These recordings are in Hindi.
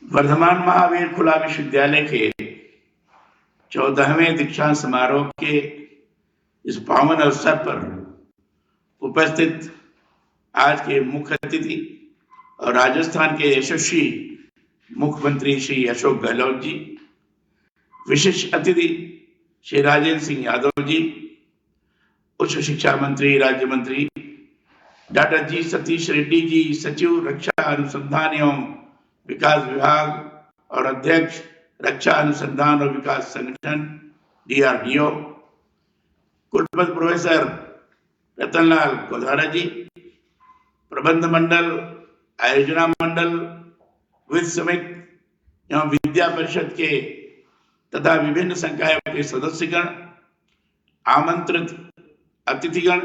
वर्धमान महावीर खुला विश्वविद्यालय के 14वें दीक्षांत समारोह के इस पावन अवसर पर उपस्थित आज के मुख्य अतिथि और राजस्थान के यशस्वी मुख्यमंत्री श्री अशोक गहलोत जी, विशिष्ट अतिथि श्री राजेंद्र सिंह यादव जी, उच्च शिक्षा मंत्री राज्य मंत्री डॉक्टर जी सतीश रेड्डी जी, सचिव रक्षा अनुसंधान एवं विकास विभाग और अध्यक्ष रक्षा अनुसंधान और विकास संगठन DRDO, कुलपति प्रोफेसर रतनलाल कोधारा जी, प्रबंध मंडल, आयोजना मंडल, वित्त समिति एवं विद्या परिषद के तथा विभिन्न संकायों के सदस्यगण, आमंत्रित अतिथिगण,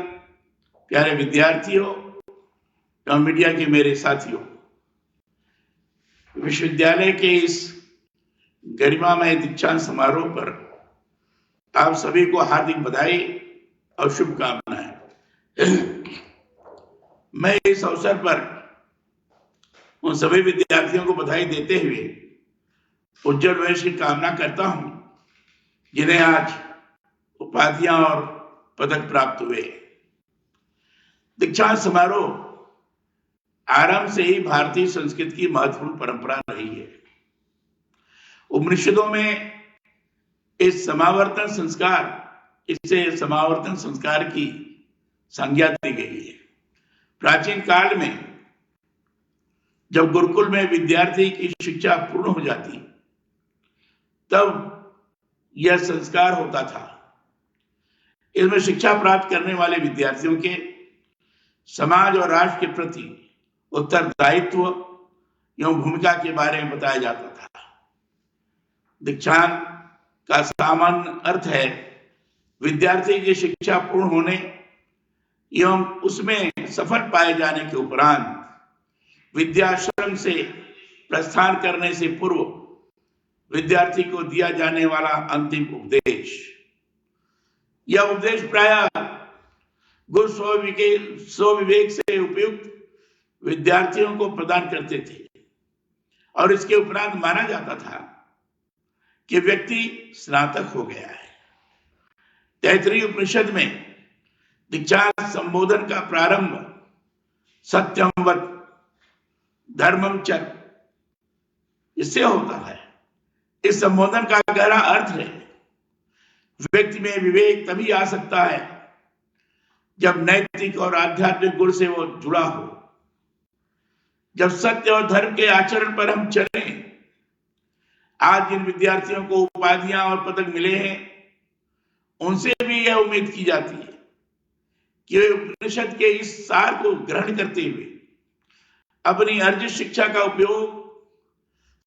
प्यारे विद्यार्थियों एवं मीडिया के मेरे साथियों, विश्वविद्यालय के इस गरिमामय दीक्षांत समारोह पर आप सभी को हार्दिक बधाई और शुभकामनाएं। मैं इस अवसर पर उन सभी विद्यार्थियों को बधाई देते हुए उज्जवल भविष्य की कामना करता हूं जिन्हें आज उपाधियां और पदक प्राप्त हुए। दीक्षांत समारोह आरंभ से ही भारतीय संस्कृति की महत्वपूर्ण परंपरा रही है। उपनिषदों में इसे समावर्तन संस्कार की संज्ञा दी गई है। प्राचीन काल में जब गुरुकुल में विद्यार्थी की शिक्षा पूर्ण हो जाती तब यह संस्कार होता था। इसमें शिक्षा प्राप्त करने वाले विद्यार्थियों के समाज और राष्ट्र के प्रति उत्तरदायित्व एवं भूमिका के बारे में बताया जाता था। दीक्षांत का सामान्य अर्थ है विद्यार्थी की शिक्षा पूर्ण होने एवं उसमें सफल पाए जाने के उपरांत विद्याश्रम से प्रस्थान करने से पूर्व विद्यार्थी को दिया जाने वाला अंतिम उपदेश। यह उपदेश प्रायः गुरु स्वविवेक से उपयुक्त विद्यार्थियों को प्रदान करते थे और इसके उपरांत माना जाता था कि व्यक्ति स्नातक हो गया है। तैत्तिरीय उपनिषद में दीक्षांत संबोधन का प्रारंभ सत्यम वद धर्मम च इससे होता है। इस संबोधन का गहरा अर्थ है व्यक्ति में विवेक तभी आ सकता है जब नैतिक और आध्यात्मिक गुण से वो जुड़ा हो, जब सत्य और धर्म के आचरण पर हम चलें। आज जिन विद्यार्थियों को उपाधियां और पदक मिले हैं उनसे भी यह उम्मीद की जाती है कि वे उपनिषद के इस सार को ग्रहण करते हुए अपनी अर्जित शिक्षा का उपयोग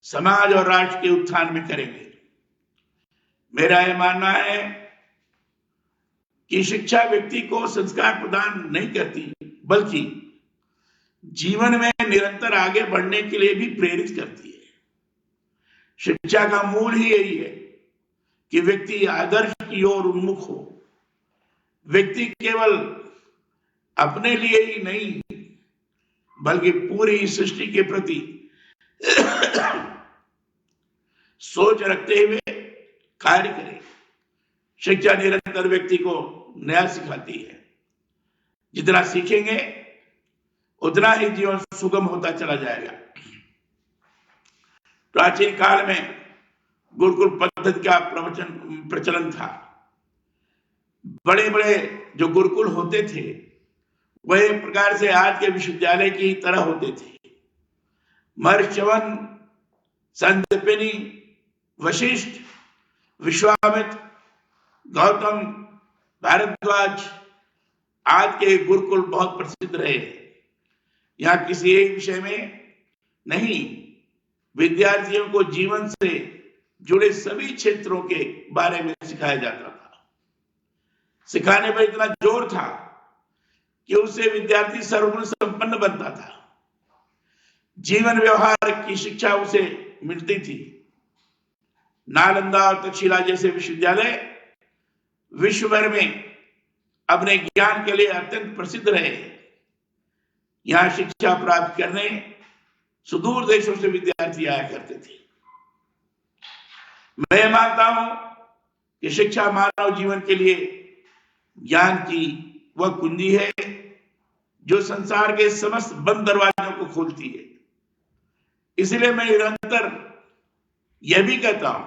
समाज और राष्ट्र के उत्थान में करेंगे। मेरा यह मानना है कि शिक्षा व्यक्ति को संस्कार प्रदान नहीं करती बल्कि जीवन में निरंतर आगे बढ़ने के लिए भी प्रेरित करती है। शिक्षा का मूल ही यही है कि व्यक्ति आदर्श की ओर उन्मुख हो। व्यक्ति केवल अपने लिए ही नहीं बल्कि पूरी सृष्टि के प्रति सोच रखते हुए कार्य करे। शिक्षा निरंतर व्यक्ति को नया सिखाती है। जितना सीखेंगे उतना ही जीवन सुगम होता चला जाएगा। प्राचीन काल में गुरुकुल पद्धति का प्रचलन था। बड़े बड़े जो गुरुकुल होते थे वह एक प्रकार से आज के विश्वविद्यालय की तरह होते थे। महर्षि च्यवन, संदीपनी, वशिष्ठ, विश्वामित्र, गौतम, भारद्वाज आज के गुरुकुल बहुत प्रसिद्ध रहे। यहाँ किसी एक विषय में नहीं, विद्यार्थियों को जीवन से जुड़े सभी क्षेत्रों के बारे में सिखाया जाता था। सिखाने पर इतना जोर था कि उससे विद्यार्थी सर्वगुण संपन्न बनता था। जीवन व्यवहार की शिक्षा उसे मिलती थी। नालंदा और तक्षशिला जैसे विश्वविद्यालय विश्व भर में अपने ज्ञान के लिए अत्यंत प्रसिद्ध रहे। यहाँ शिक्षा प्राप्त करने सुदूर देशों से विद्यार्थी आया करते थे। मैं मानता हूं कि शिक्षा मानव जीवन के लिए ज्ञान की वह कुंजी है जो संसार के समस्त बंद दरवाजों को खोलती है। इसलिए मैं निरंतर यह भी कहता हूं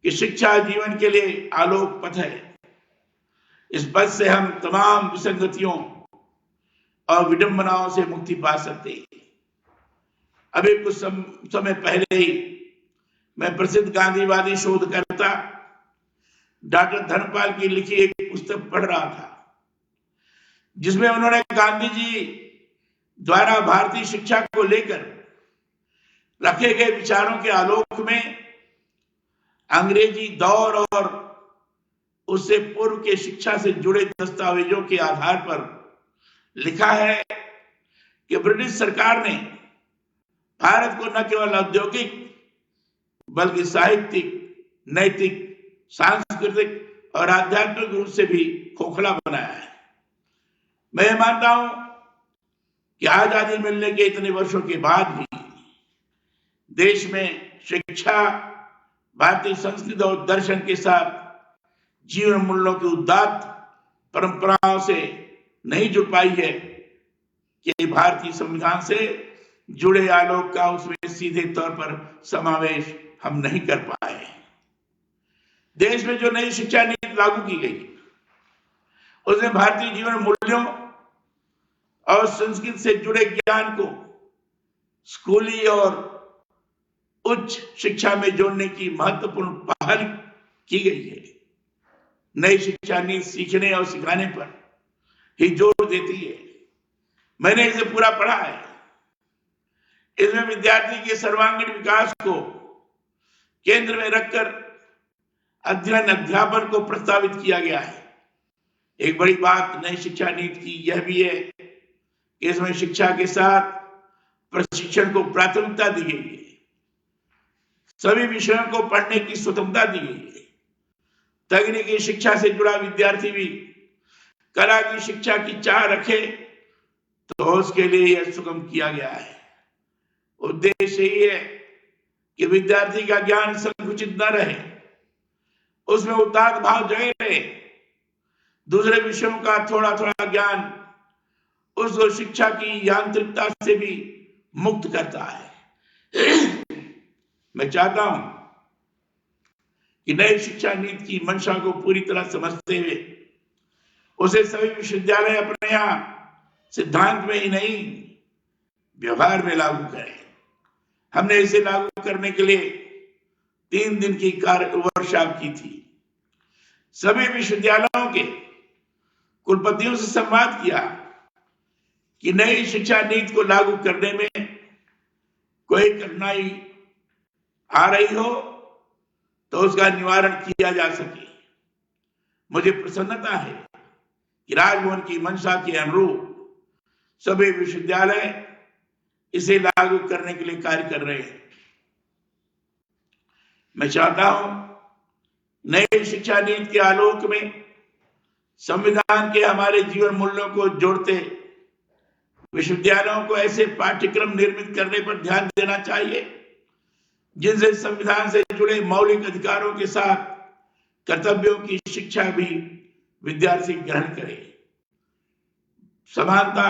कि शिक्षा जीवन के लिए आलोक पथ है। इस पथ से हम तमाम विसंगतियों और विडंबनाओं से मुक्ति पा सकते हैं। अभी कुछ समय पहले ही मैं प्रसिद्ध गांधीवादी शोधकर्ता डॉक्टर धर्मपाल की लिखी एक पुस्तक पढ़ रहा था, जिसमें उन्होंने गांधी जी द्वारा भारतीय शिक्षा को लेकर रखे गए विचारों के आलोक में अंग्रेजी दौर और उससे पूर्व के शिक्षा से जुड़े दस्तावेजों के आधार पर लिखा है कि ब्रिटिश सरकार ने भारत को न केवल औद्योगिक बल्कि साहित्यिक, नैतिक, सांस्कृतिक और आध्यात्मिक रूप से भी खोखला बनाया है। मैं मानता हूं कि आजादी मिलने के इतने वर्षों के बाद भी देश में शिक्षा भारतीय संस्कृति और दर्शन के साथ जीवन मूल्यों की उदात्त परंपराओं से नहीं जुड़ पाई है कि भारतीय संविधान से जुड़े आलोक का उसमें सीधे तौर पर समावेश हम नहीं कर पाए। देश में जो नई शिक्षा नीति लागू की गई उसमें भारतीय जीवन मूल्यों और संस्कृति से जुड़े ज्ञान को स्कूली और उच्च शिक्षा में जोड़ने की महत्वपूर्ण पहल की गई है। नई शिक्षा नीति सीखने और सिखाने पर ही जोर देती है। मैंने इसे पूरा पढ़ा है। इसमें विद्यार्थी के सर्वांगीण विकास को केंद्र में रखकर अध्ययन अध्यापन को प्रस्तावित किया गया है। एक बड़ी बात नई शिक्षा नीति की यह भी है कि इसमें शिक्षा के साथ प्रशिक्षण को प्राथमिकता दी गई है। सभी विषयों को पढ़ने की स्वतंत्रता दी गई है। तकनीकी शिक्षा से जुड़ा विद्यार्थी भी कला की शिक्षा की चाह रखे तो उसके लिए यह सुगम किया गया है। उद्देश्य यही है कि विद्यार्थी का ज्ञान संकुचित न रहे, उसमें उदात्त भाव जगे रहे। दूसरे विषयों का थोड़ा थोड़ा ज्ञान उसको शिक्षा की यांत्रिकता से भी मुक्त करता है। मैं चाहता हूं कि नई शिक्षा नीति की मंशा को पूरी तरह समझते हुए उसे सभी विश्वविद्यालय अपने यहां सिद्धांत में ही नहीं व्यवहार में लागू करें। हमने इसे लागू करने के लिए 3 दिन की वर्कशॉप की थी। सभी विश्वविद्यालयों के कुलपतियों से संवाद किया कि नई शिक्षा नीति को लागू करने में कोई कठिनाई आ रही हो तो उसका निवारण किया जा सके। मुझे प्रसन्नता है कि राजभवन की मंशा के अनुरूप सभी विश्वविद्यालय इसे लागू करने के लिए कार्य कर रहे हैं। मैं चाहता हूं नई शिक्षा नीति के आलोक में संविधान के हमारे जीवन मूल्यों को जोड़ते विश्वविद्यालयों को ऐसे पाठ्यक्रम निर्मित करने पर ध्यान देना चाहिए जिनसे संविधान से जुड़े मौलिक अधिकारों के साथ कर्तव्यों की शिक्षा भी विद्यार्थी ग्रहण करे। समानता,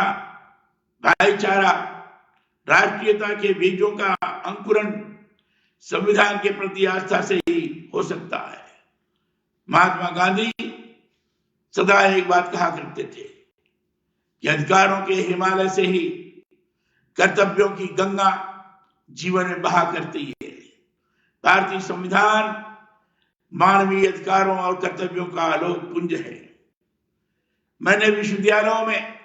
भाईचारा, राष्ट्रीयता के बीजों का अंकुरण संविधान के प्रति आस्था से ही हो सकता है। महात्मा गांधी सदा एक बात कहा करते थे कि अधिकारों के हिमालय से ही कर्तव्यों की गंगा जीवन में बहा करती है। भारतीय संविधान मानवीय अधिकारों और कर्तव्यों का आलोक पुंज है। मैंने विश्वविद्यालयों में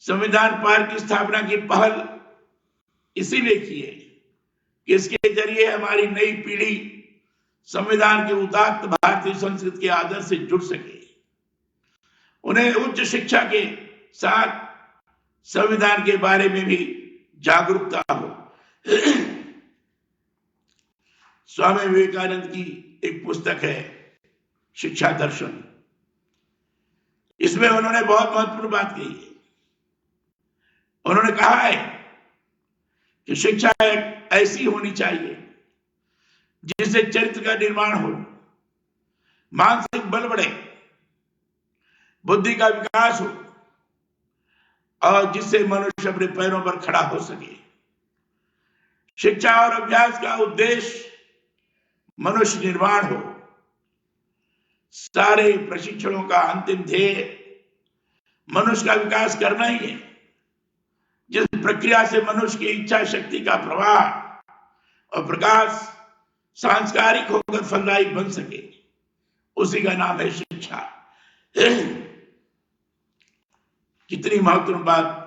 संविधान पार्क की स्थापना की पहल इसीलिए की है कि इसके जरिए हमारी नई पीढ़ी संविधान के उदात्त भारतीय संस्कृति के आदर्श से जुड़ सके, उन्हें उच्च शिक्षा के साथ संविधान के बारे में भी जागरूकता हो। स्वामी विवेकानंद की एक पुस्तक है शिक्षा दर्शन। इसमें उन्होंने बहुत महत्वपूर्ण बात कही है। उन्होंने कहा है कि शिक्षा एक ऐसी होनी चाहिए जिससे चरित्र का निर्माण हो, मानसिक बल बढ़े, बुद्धि का विकास हो और जिससे मनुष्य अपने पैरों पर खड़ा हो सके। शिक्षा और अभ्यास का उद्देश्य मनुष्य निर्माण हो। सारे प्रशिक्षणों का अंतिम ध्येय मनुष्य का विकास करना ही है। जिस प्रक्रिया से मनुष्य की इच्छा शक्ति का प्रवाह और प्रकाश सांस्कारिक होकर फलदायी बन सके, उसी का नाम है शिक्षा। कितनी महत्वपूर्ण बात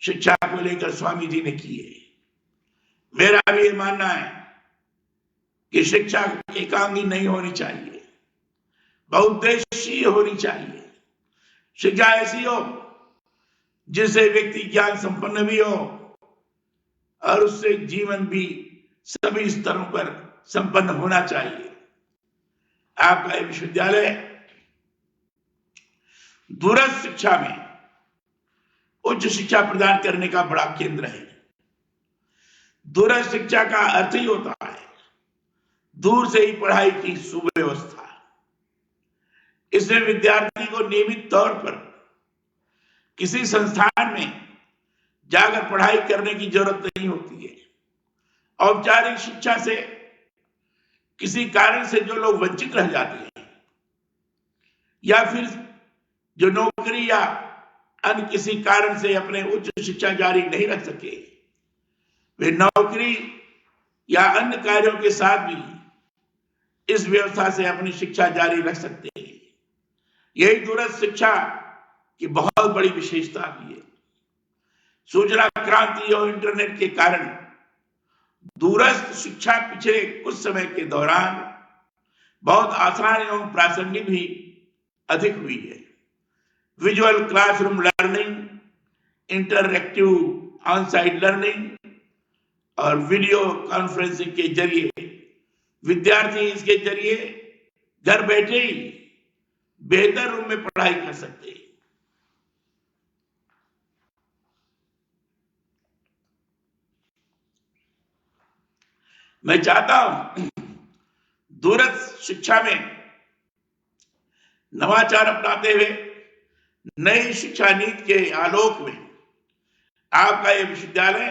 शिक्षा को लेकर स्वामी जी ने की है। मेरा भी ये मानना है कि शिक्षा एकांगी नहीं होनी चाहिए, बहुउद्देशीय होनी चाहिए। शिक्षा ऐसी हो जिससे व्यक्ति ज्ञान संपन्न भी हो और उससे जीवन भी सभी स्तरों पर संपन्न होना चाहिए। आपका ये विश्वविद्यालय दूरस्थ शिक्षा में उच्च शिक्षा प्रदान करने का बड़ा केंद्र है। दूरस्थ शिक्षा का अर्थ ही होता है दूर से ही पढ़ाई की सुव्यवस्था। इसमें विद्यार्थी को नियमित तौर पर किसी संस्थान में जाकर पढ़ाई करने की जरूरत नहीं होती है। औपचारिक शिक्षा से किसी कारण से जो लोग वंचित रह जाते हैं या फिर जो नौकरी या अन्य किसी कारण से अपने उच्च शिक्षा जारी नहीं रख सके, वे नौकरी या अन्य कार्यों के साथ भी इस व्यवस्था से अपनी शिक्षा जारी रख सकते हैं। यही दूरस्थ शिक्षा की बहुत बड़ी विशेषता भी है। सूचना क्रांति और इंटरनेट के कारण दूरस्थ शिक्षा पिछले कुछ समय के दौरान बहुत आसान एवं प्रासंगिक भी अधिक हुई है। Visual classroom learning, interactive on-site learning और वीडियो कॉन्फ्रेंसिंग के जरिए विद्यार्थी इसके जरिए घर बैठे ही बेहतर रूप में पढ़ाई कर सकते हैं। मैं चाहता हूं दूरस्थ शिक्षा में नवाचार अपनाते हुए नई शिक्षा नीति के आलोक में आपका यह विश्वविद्यालय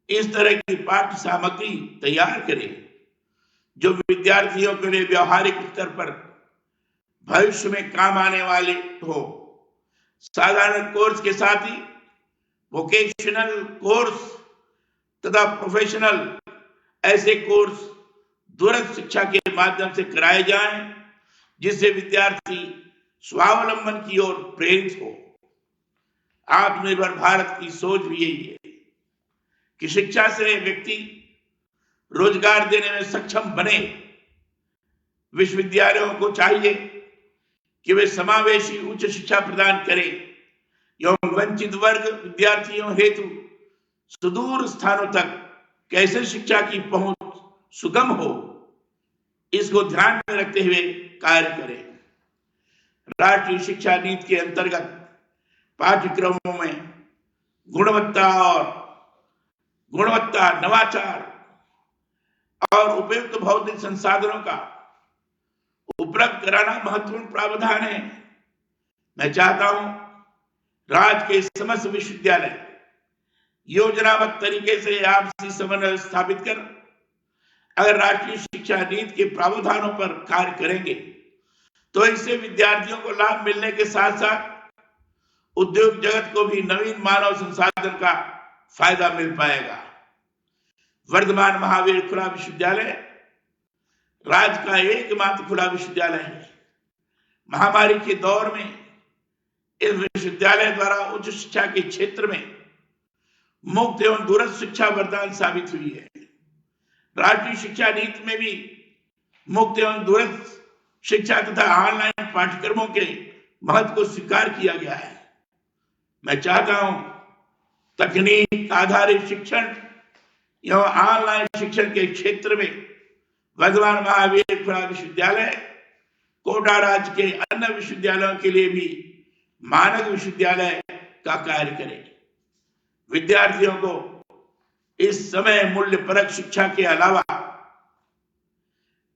इस तरह की पाठ्य सामग्री तैयार करे जो विद्यार्थियों के लिए व्यवहारिक स्तर पर भविष्य में काम आने वाले हो। साधारण कोर्स के साथ ही वोकेशनल कोर्स तथा प्रोफेशनल ऐसे कोर्स दूरस्थ शिक्षा के माध्यम से कराए जाएं जिससे विद्यार्थी स्वावलंबन की ओर प्रेरित हो। आत्मनिर्भर भारत की सोच भी यही है कि शिक्षा से व्यक्ति रोजगार देने में सक्षम बने। विश्वविद्यालयों को चाहिए कि वे समावेशी उच्च शिक्षा प्रदान करें एवं वंचित वर्ग विद्यार्थियों हेतु सुदूर स्थानों तक कैसे शिक्षा की पहुंच सुगम हो, इसको ध्यान में रखते हुए कार्य करें। राष्ट्रीय शिक्षा नीति के अंतर्गत पाठ्यक्रमों में गुणवत्ता, नवाचार और उपयुक्त भौतिक संसाधनों का उपलब्ध कराना महत्वपूर्ण प्रावधान है। मैं चाहता हूं राज्य के समस्त विश्वविद्यालय योजनाबद्ध तरीके से आपसी समन्वय स्थापित कर अगर राष्ट्रीय शिक्षा नीति के प्रावधानों पर कार्य करेंगे तो इससे विद्यार्थियों को लाभ मिलने के साथ साथ उद्योग जगत को भी नवीन मानव संसाधन का फायदा मिल पाएगा। वर्धमान महावीर खुला विश्वविद्यालय राज्य का एकमात्र खुला विश्वविद्यालय है। महामारी के दौर में इस विश्वविद्यालय द्वारा उच्च शिक्षा के क्षेत्र में मुक्त एवं दूरस्थ शिक्षा वरदान साबित हुई है। राष्ट्रीय शिक्षा नीति में भी मुक्त एवं दूरस्थ शिक्षा तथा ऑनलाइन पाठ्यक्रमों के महत्व को स्वीकार किया गया है। मैं चाहता हूं तकनीक आधारित शिक्षण एवं ऑनलाइन शिक्षण के क्षेत्र में वर्धमान महावीर खुला विश्वविद्यालय कोटा राज्य के अन्य विश्वविद्यालयों के लिए भी मानक विश्वविद्यालय का कार्य करे। विद्यार्थियों को इस समय मूल्य परक शिक्षा के अलावा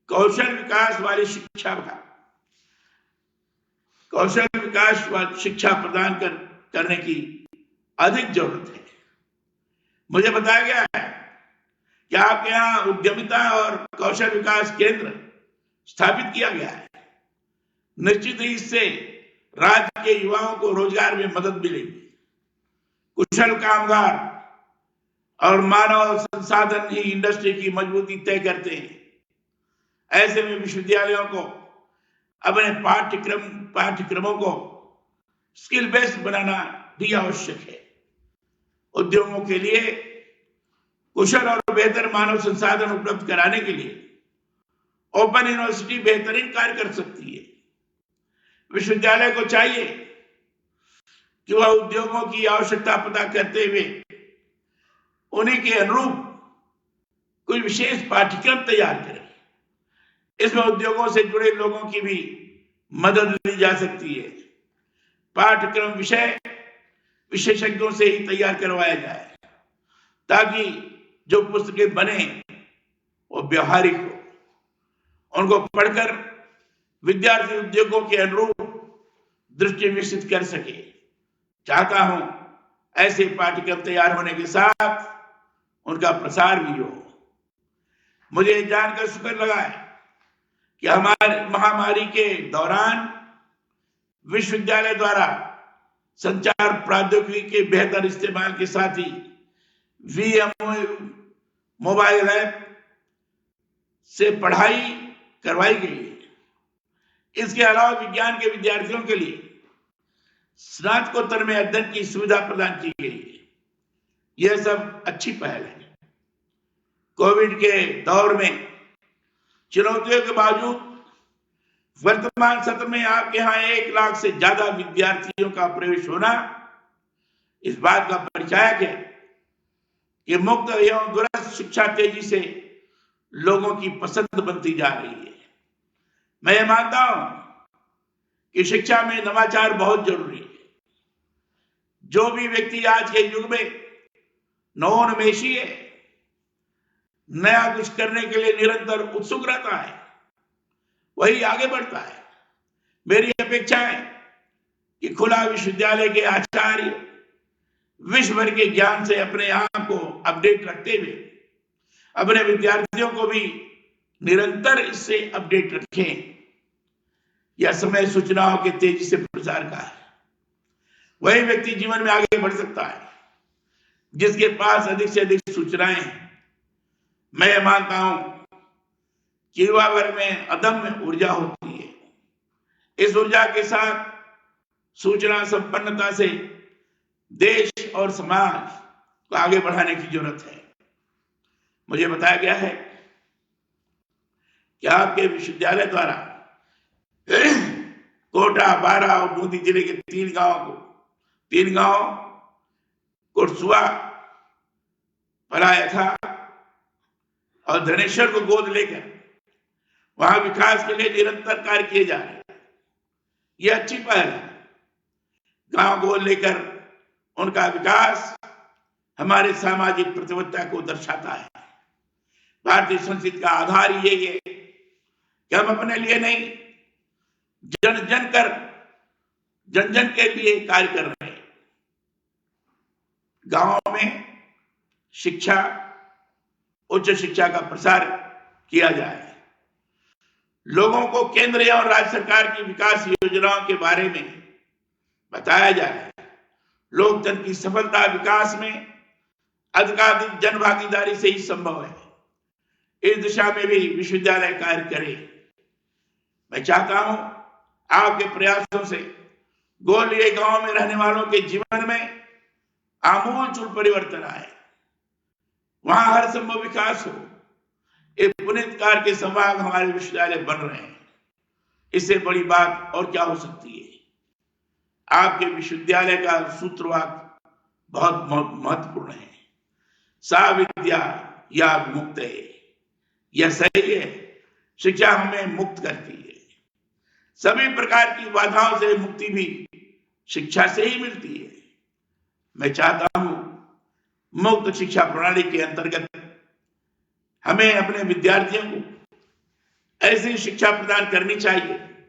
कौशल विकास वाली शिक्षा का कौशल विकास वाली शिक्षा प्रदान करने की अधिक जरूरत है। मुझे बताया गया है कि आपके यहाँ उद्यमिता और कौशल विकास केंद्र स्थापित किया गया है। निश्चित ही इससे राज्य के युवाओं को रोजगार में मदद मिलेगी। कुशल कामगार और मानव संसाधन ही इंडस्ट्री की मजबूती तय करते हैं। ऐसे में विश्वविद्यालयों को अपने पाठ्यक्रमों को स्किल बेस्ड बनाना भी आवश्यक है। उद्योगों के लिए कुशल और बेहतर मानव संसाधन उपलब्ध कराने के लिए ओपन यूनिवर्सिटी बेहतरीन कार्य कर सकती है। विश्वविद्यालय को चाहिए कि वह उद्योगों की आवश्यकता पता करते हुए उन्हीं के अनुरूप कोई विशेष पाठ्यक्रम तैयार करे। इसमें उद्योगों से जुड़े लोगों की भी मदद ली जा सकती है। पाठ्यक्रम विषय विशेषज्ञों से ही तैयार करवाया जाए ताकि जो पुस्तकें बने वो व्यवहारिक हो। उनको पढ़कर विद्यार्थी उद्योगों के अनुरूप दृष्टि विकसित कर सके। चाहता हूं ऐसे पाठ्यक्रम तैयार होने के साथ उनका प्रसार भी हो। मुझे जानकर सुखद लगा है कि हमारे महामारी के दौरान विश्वविद्यालय द्वारा संचार प्रौद्योगिकी के बेहतर इस्तेमाल के साथ ही वीएमओ मोबाइल ऐप से पढ़ाई करवाई गई है। इसके अलावा विज्ञान के विद्यार्थियों के लिए स्नातकोत्तर में अध्ययन की सुविधा प्रदान की गई है। यह सब अच्छी पहल है। कोविड के दौर में चुनौतियों के बावजूद वर्तमान सत्र में आपके यहाँ 1 लाख से ज्यादा विद्यार्थियों का प्रवेश होना इस बात का परिचायक है कि मुक्त एवं दूरस्थ शिक्षा तेजी से लोगों की पसंद बनती जा रही है। मैं ये मानता हूं कि शिक्षा में नवाचार बहुत जरूरी है। जो भी व्यक्ति आज के युग में नवोन्मेषी है, नया कुछ करने के लिए निरंतर उत्सुक रहता है, वही आगे बढ़ता है। मेरी अपेक्षा है कि खुला विश्वविद्यालय के आचार्य विश्व भर के ज्ञान से अपने आप को अपडेट रखते हुए अपने विद्यार्थियों को भी निरंतर इससे अपडेट रखें। यह समय सूचनाओं के तेजी से प्रसार का है। वही व्यक्ति जीवन में आगे बढ़ सकता है जिसके पास अधिक से अधिक सूचनाएं हैं। मैं मानता हूं कि युवा वर्ग में अदम्य ऊर्जा होती है। इस ऊर्जा के साथ सूचना संपन्नता से देश और समाज को आगे बढ़ाने की जरूरत है। मुझे बताया गया है कि आपके विश्वविद्यालय द्वारा कोटा, बारा और बूंदी जिले के 3 गांव कोटसुआ, परायथा और धनेश्वर को गोद लेकर वहां विकास के लिए निरंतर कार्य किए जा रहे हैं। यह अच्छी पहल है। गांव गोद लेकर उनका विकास हमारे सामाजिक प्रतिबद्धता को दर्शाता है। भारतीय संस्कृति का आधार यही है कि हम अपने लिए नहीं, जन जन के लिए कार्य कर रहे हैं। गांवों में शिक्षा, उच्च शिक्षा का प्रसार किया जाए। लोगों को केंद्र और राज्य सरकार की विकास योजनाओं के बारे में बताया जाए। लोकतंत्र की सफलता विकास में अधिकाधिक जन भागीदारी से ही संभव है। इस दिशा में भी विश्वविद्यालय कार्य करे। मैं चाहता हूं आपके प्रयासों से गोलिये गांव में रहने वालों के जीवन में आमूलचूल परिवर्तन आए, वहां हर संभव विकास हो। एक पुनीत कार्य के संवाद हमारे विश्वविद्यालय बन रहे हैं। इससे बड़ी बात और क्या हो सकती है। आपके विश्वविद्यालय का सूत्रवाद बहुत महत्वपूर्ण है। सा विद्या या मुक्त है। यह सही है। शिक्षा हमें मुक्त करती है। सभी प्रकार की बाधाओं से मुक्ति भी शिक्षा से ही मिलती है। मैं चाहता हूं मुक्त शिक्षा प्रणाली के अंतर्गत हमें अपने विद्यार्थियों को ऐसी शिक्षा प्रदान करनी चाहिए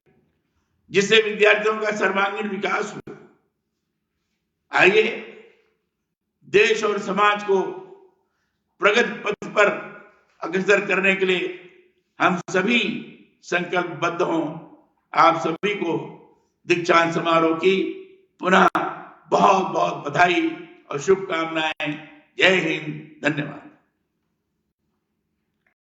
जिससे विद्यार्थियों का सर्वांगीण विकास हो। आइए देश और समाज को प्रगति पथ पर अग्रसर करने के लिए हम सभी संकल्पबद्ध हों। आप सभी को दीक्षांत समारोह की पुनः बहुत बहुत बधाई और शुभकामनाएं। जय हिंद, धन्यवाद।